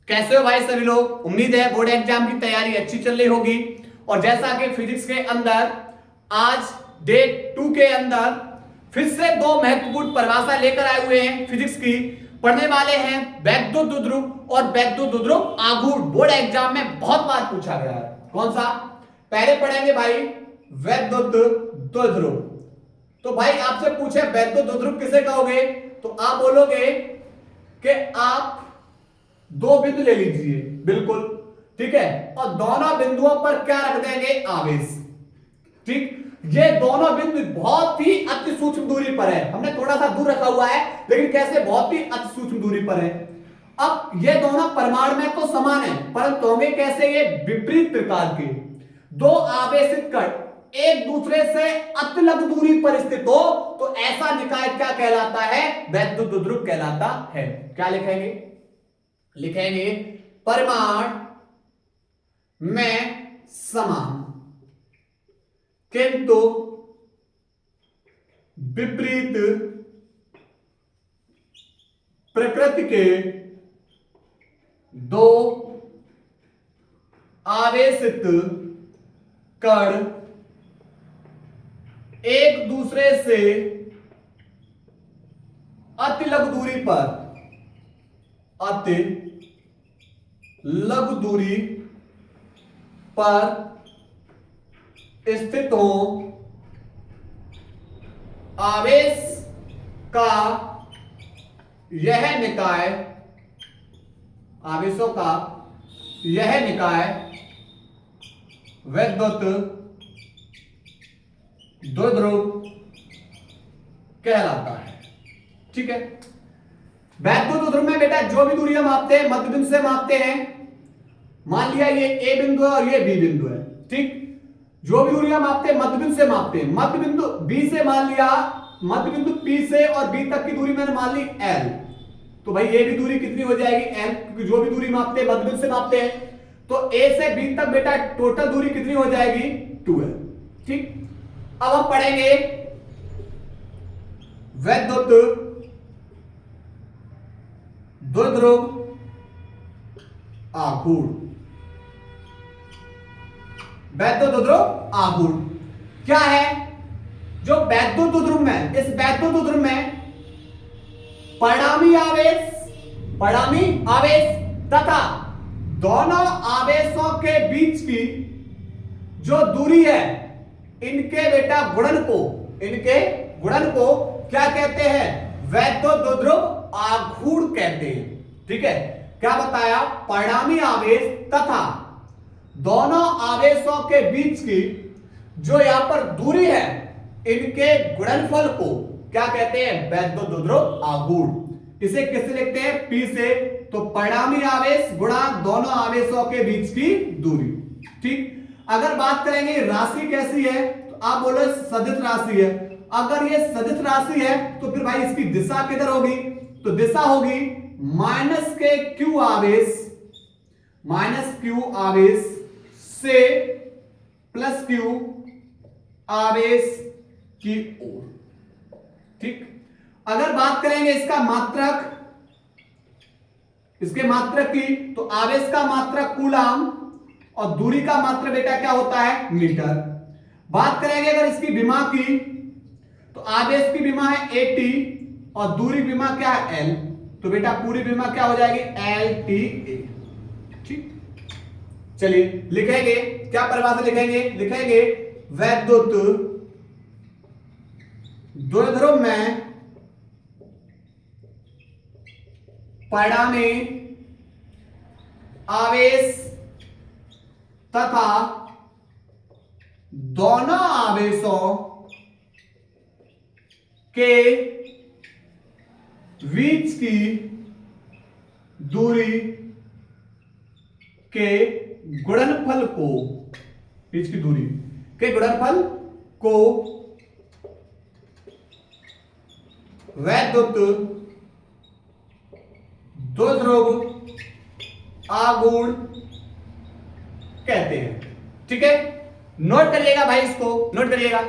कैसे हो भाई सभी लोग? उम्मीद है बोर्ड एग्जाम की तैयारी अच्छी चल रही होगी। और जैसा कि फिजिक्स के अंदर आज डे 2 के अंदर फिर से दो महत्वपूर्ण परिभाषा लेकर आए हुए हैं फिजिक्स की। पढ़ने वाले हैं वैद्युत द्विध्रुव और वैद्युत द्विध्रुव आघूर्ण। बोर्ड एग्जाम में बहुत बार पूछा गया है। कौन सा? पहले पढ़ेंगे भाई वैद्युत द्विध्रुव। तो भाई आपसे पूछे वैद्युत द्विध्रुव किसे कहोगे, तो आप बोलोगे कि आप दो बिंदु ले लीजिए, बिल्कुल ठीक है, और दोनों बिंदुओं पर क्या रख देंगे? आवेश। ठीक, ये दोनों बिंदु बहुत ही अति सूक्ष्म दूरी पर है। हमने थोड़ा सा दूर रखा हुआ है, लेकिन कैसे? बहुत ही अति सूक्ष्म दूरी पर है। अब ये दोनों परिमाण में तो समान है, परंतु होंगे कैसे? ये विपरीत प्रकार के दो आवेशित कण एक दूसरे से अतिलग दूरी पर स्थित हो तो ऐसा निकाय क्या कहलाता है? वैद्युत द्विध्रुव कहलाता है। क्या लिखेंगे? लिखेंगे परिमाण में समान किंतु विपरीत प्रकृति के दो आवेशित कण एक दूसरे से अतिलग दूरी पर स्थित हो। आवेश का यह निकाय, आवेशों का यह निकाय वैद्युत द्विध्रुव कहलाता है। ठीक है, वैद्युत द्विध्रुव में बेटा जो भी दूरी हम मापते हैं मध्य बिंदु से मापते हैं। मान लिया ये ए बिंदु है और ये बी बिंदु है। ठीक, जो भी दूरी हम मापते हैं मध्य बिंदु से मापते हैं। मध्य बिंदु बी से मान लिया, मध्य बिंदु पी से और बी तक की दूरी मैंने मान ली एल, तो भाई ये भी दूरी कितनी हो जाएगी? एल, क्योंकि जो भी दूरी मापते हैं मध्य बिंदु से मापते हैं। तो ए से बी तक बेटा टोटल दूरी कितनी हो जाएगी? 2l। ठीक, अब हम पढ़ेंगे वैद्युत द्विध्रुव आघूर्ण। वैद्युत द्विध्रुव आघूर्ण क्या है? जो वैद्युत द्विध्रुव में, इस वैद्युत द्विध्रुव में परिणामी आवेश तथा दोनों आवेशों के बीच की जो दूरी है, इनके बेटा गुणन को क्या कहते हैं? वैद्युत द्विध्रुव आघूर्ण कहते हैं। ठीक है, क्या बताया? परिणामी आवेश तथा दोनों आवेशों के बीच की जो यहां पर दूरी है, इनके गुणनफल को क्या कहते हैं? वैद्युत द्विध्रुव आघूर्ण। इसे किससे लिखते हैं? P से। तो परिणामी आवेश गुणा दोनों आवेशों के बीच की दूरी। ठीक, अगर बात करेंगे राशि कैसी है, तो आप बोलो सदिश राशि है। अगर ये सदिश राशि है तो फिर भाई इसकी दिशा किधर होगी? तो दिशा होगी माइनस के क्यू आवेश से प्लस क्यू आवेश की ओर। ठीक, अगर बात करेंगे इसके मात्रक की, तो आवेश का मात्रक कूलाम और दूरी का मात्रक बेटा क्या होता है? मीटर। बात करेंगे अगर इसकी विमा की, तो आवेश की विमा है 80 और दूरी विमा क्या है? L, तो बेटा पूरी विमा क्या हो जाएगी? LTA। ठीक, चलिए लिखेंगे, क्या परिभाषा लिखेंगे? लिखेंगे वैद्युत द्विध्रुव में परिणामी आवेश तथा दोनों आवेशों के बीच की दूरी के गुणनफल को, बीच की दूरी के गुणनफल को वैद्युत द्विध्रुव आघूर्ण कहते हैं। ठीक है, नोट करिएगा भाई, इसको नोट करिएगा।